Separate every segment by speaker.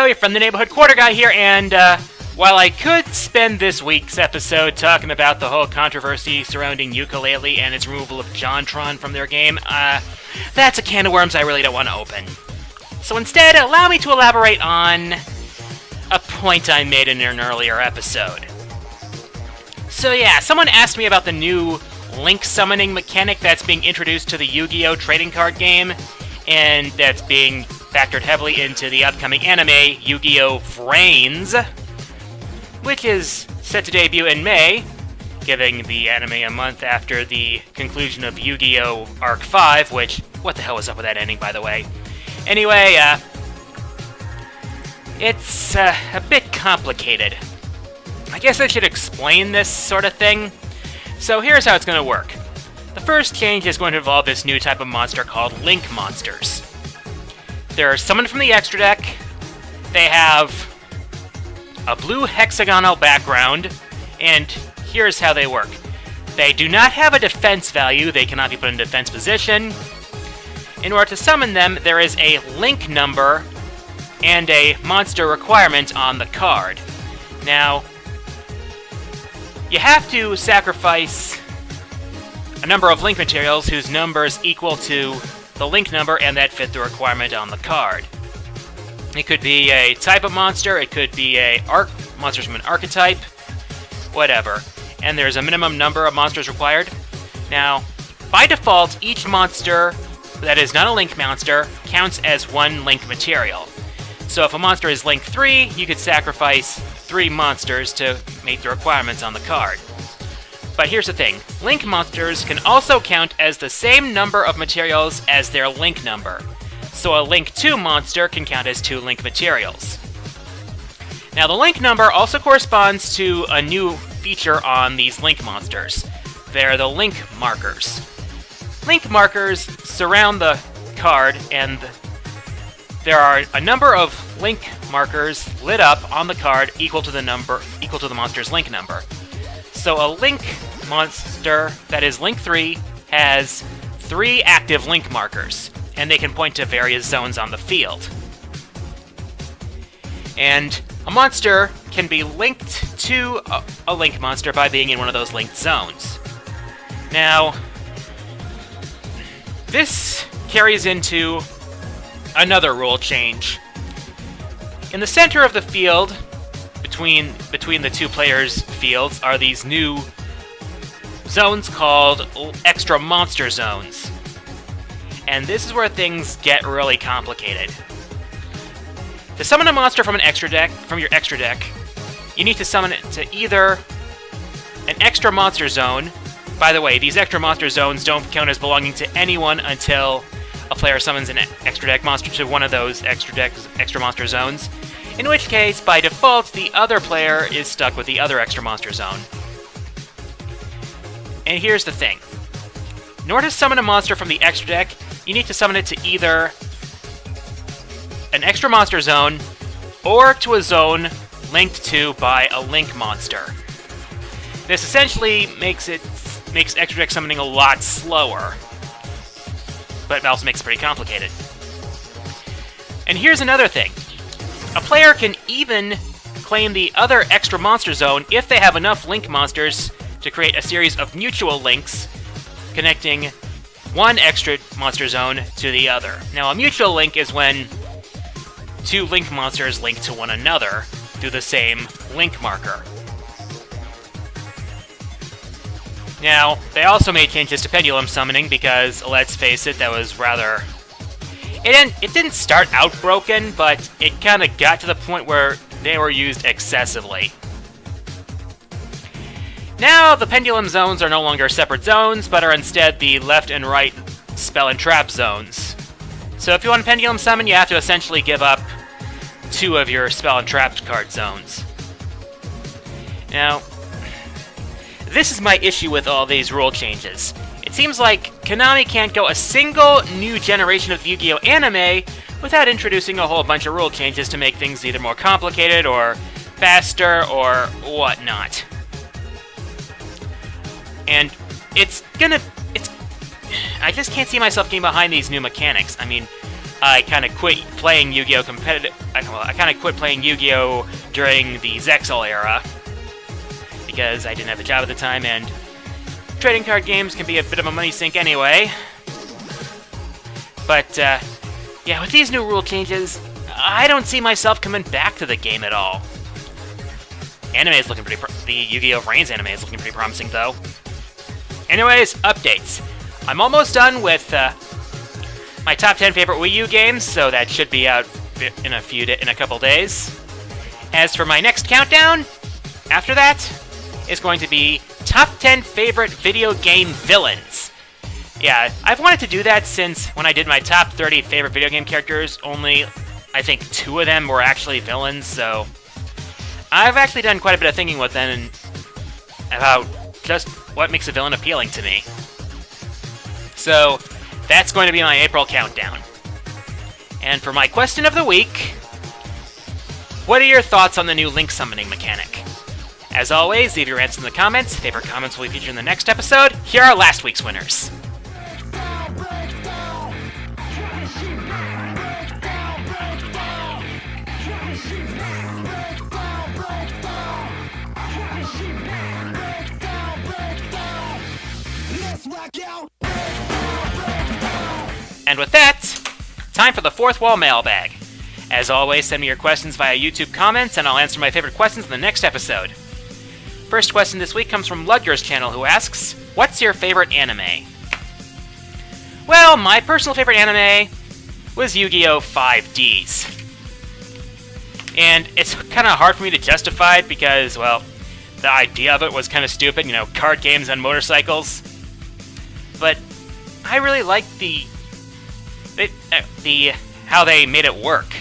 Speaker 1: Yo, your friend the Neighborhood Quarter Guy here, and while I could spend this week's episode talking about the whole controversy surrounding Yooka-Laylee and its removal of JonTron from their game, that's a can of worms I really don't want to open. So instead, allow me to elaborate on a point I made in an earlier episode. So yeah, someone asked me about the new Link summoning mechanic that's being introduced to the Yu-Gi-Oh! Trading card game, and that's being factored heavily into the upcoming anime, Yu-Gi-Oh! VRAINS, which is set to debut in May, giving the anime a month after the conclusion of Yu-Gi-Oh! Arc 5, which, what the hell was up with that ending, by the way? Anyway, it's a bit complicated. I guess I should explain this sort of thing. So here's how it's going to work. The first change is going to involve this new type of monster called Link Monsters. They're summoned from the extra deck. They have a blue hexagonal background, and here's how they work. They do not have a defense value. They cannot be put in defense position. In order to summon them, there is a link number and a monster requirement on the card. Now, you have to sacrifice a number of link materials whose numbers equal to the link number and that fit the requirement on the card. It could be a type of monster, it could be monsters from an archetype, whatever. And there's a minimum number of monsters required. Now, by default, each monster that is not a link monster counts as one link material. So if a monster is link 3, you could sacrifice 3 monsters to meet the requirements on the card. But here's the thing, link monsters can also count as the same number of materials as their link number. So a link 2 monster can count as 2 link materials. Now the link number also corresponds to a new feature on these link monsters. They're the link markers. Link markers surround the card, and there are a number of link markers lit up on the card equal to the monster's link number. So a link monster that is link 3 has 3 active link markers, and they can point to various zones on the field. And a monster can be linked to a link monster by being in one of those linked zones. Now, this carries into another rule change. In the center of the field, between the two players' fields, are these new zones called extra monster zones. And this is where things get really complicated. To summon a monster from your extra deck, you need to summon it to either an extra monster zone. By the way, these extra monster zones don't count as belonging to anyone until a player summons an extra deck monster to one of those extra monster zones, in which case, by default, the other player is stuck with the other extra monster zone. And here's the thing. In order to summon a monster from the extra deck, you need to summon it to either an extra monster zone or to a zone linked to by a link monster. This essentially makes extra deck summoning a lot slower, but it also makes it pretty complicated. And here's another thing. A player can even claim the other extra monster zone if they have enough link monsters to create a series of mutual links connecting one extra monster zone to the other. Now, a mutual link is when 2 link monsters link to one another through the same link marker. Now, they also made changes to pendulum summoning because, let's face it, that was rather... It didn't start out broken, but it kind of got to the point where they were used excessively. Now, the pendulum zones are no longer separate zones, but are instead the left and right spell and trap zones. So if you want to pendulum summon, you have to essentially give up 2 of your spell and trap card zones. Now, this is my issue with all these rule changes. It seems like Konami can't go a single new generation of the Yu-Gi-Oh! Anime without introducing a whole bunch of rule changes to make things either more complicated or faster or whatnot. And I just can't see myself getting behind these new mechanics. I mean, I kind of quit playing Yu-Gi-Oh! Competitive. I kind of quit playing Yu-Gi-Oh! During the Zexal era because I didn't have a job at the time, and trading card games can be a bit of a money sink anyway. But yeah, with these new rule changes, I don't see myself coming back to the game at all. Anime is looking pretty. The Yu-Gi-Oh! VRAINS anime is looking pretty promising, though. Anyways, updates. I'm almost done with my top 10 favorite Wii U games, so that should be out in a couple days. As for my next countdown, after that, is going to be top 10 favorite video game villains. Yeah, I've wanted to do that since when I did my top 30 favorite video game characters, only I think 2 of them were actually villains, so I've actually done quite a bit of thinking with them about just what makes a villain appealing to me. So, that's going to be my April countdown. And for my question of the week, what are your thoughts on the new Link summoning mechanic? As always, leave your answers in the comments. Favorite comments will be featured in the next episode. Here are last week's winners. And with that, time for the fourth wall mailbag. As always, send me your questions via YouTube comments, and I'll answer my favorite questions in the next episode. First question this week comes from Ludger's channel, who asks, what's your favorite anime? Well, my personal favorite anime was Yu-Gi-Oh! 5Ds. And it's kind of hard for me to justify it because, well, the idea of it was kind of stupid, you know, card games on motorcycles. But I really liked how they made it work.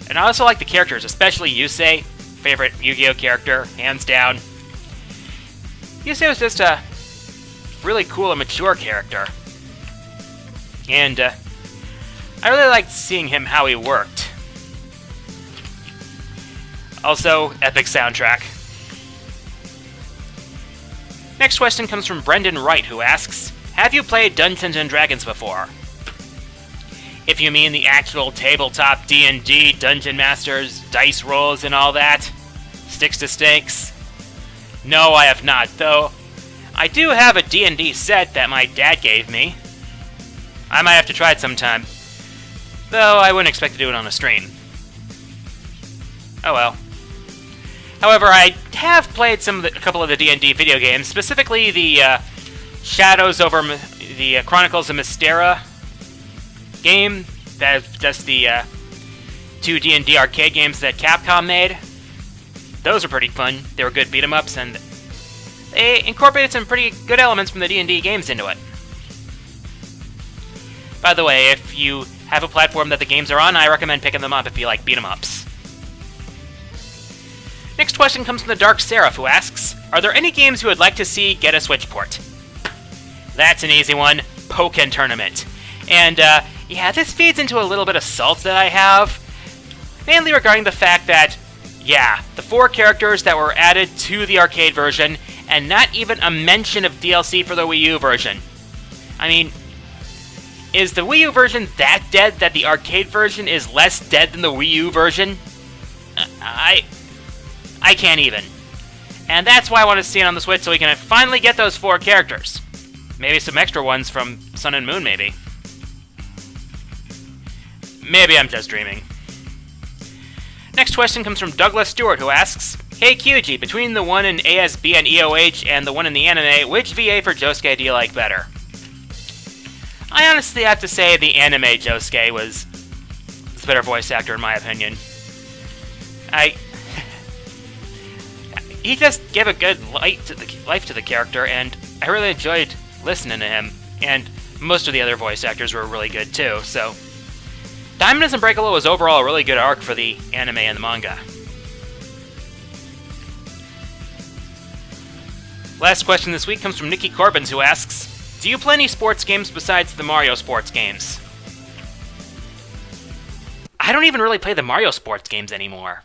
Speaker 1: And I also like the characters, especially Yusei, favorite Yu-Gi-Oh! Character, hands down. Yusei was just a really cool and mature character. And I really liked seeing him how he worked. Also, epic soundtrack. Next question comes from Brendan Wright, who asks, have you played Dungeons & Dragons before? If you mean the actual tabletop D&D, Dungeon Masters, dice rolls and all that, sticks to stakes. No, I have not, though I do have a D&D set that my dad gave me. I might have to try it sometime, though I wouldn't expect to do it on a stream. Oh well. However, I have played a couple of the D&D video games, specifically the Shadows over the Chronicles of Mystera game. That's the 2 D&D arcade games that Capcom made. Those are pretty fun. They were good beat-em-ups, and they incorporated some pretty good elements from the D&D games into it. By the way, if you have a platform that the games are on, I recommend picking them up if you like beat-em-ups. Next question comes from the Dark Seraph, who asks, are there any games you would like to see get a Switch port? That's an easy one. Pokken Tournament. And, yeah, this feeds into a little bit of salt that I have, mainly regarding the fact that, yeah, the 4 characters that were added to the arcade version, and not even a mention of DLC for the Wii U version. I mean, is the Wii U version that dead that the arcade version is less dead than the Wii U version? I can't even. And that's why I want to see it on the Switch, so we can finally get those 4 characters. Maybe some extra ones from Sun and Moon, maybe. Maybe I'm just dreaming. Next question comes from Douglas Stewart, who asks, hey QG, between the one in ASB and EOH and the one in the anime, which VA for Josuke do you like better? I honestly have to say the anime Josuke was the better voice actor in my opinion. He just gave a good life to the character, and I really enjoyed listening to him, and most of the other voice actors were really good too, so Diamond is Unbreakable was overall a really good arc for the anime and the manga. Last question this week comes from Nikki Corbins, who asks, do you play any sports games besides the Mario sports games? I don't even really play the Mario sports games anymore.